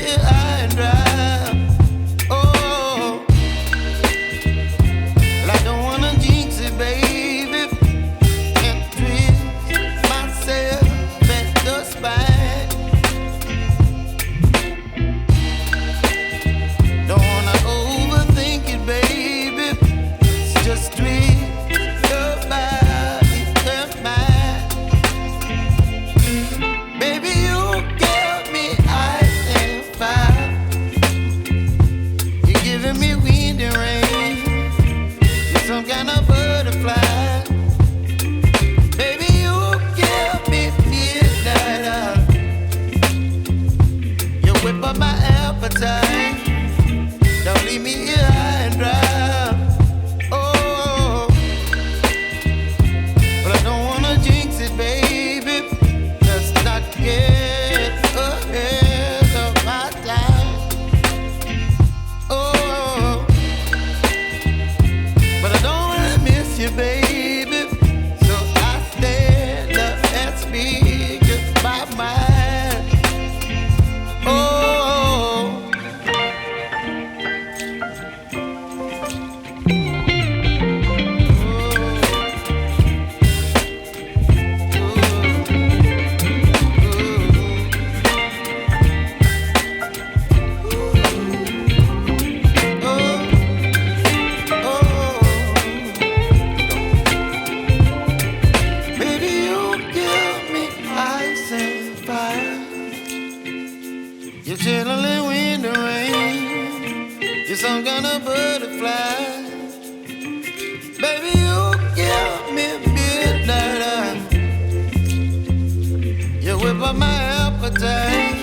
here high and dry. Oh, well, I don't wanna jinx it, baby, and twist myself at the spine. Don't wanna overthink it, baby. It's just twist your body and mine. Baby, you give me ice and fire. You're giving me wind and rain. You're some kind of butterfly. Baby, you give me midnight. You whip up my appetite. Don't leave me here high and dry. Oh, but I don't wanna jinx it, baby. Let's not get ahead of my time. Oh, but I don't wanna miss you, baby. So I stand up and speak my mind. Oh. Baby, you give me ice and fire. You're chilling wind and rain. You're some kind of butterfly. Baby, you give me midnight. You whip up my appetite.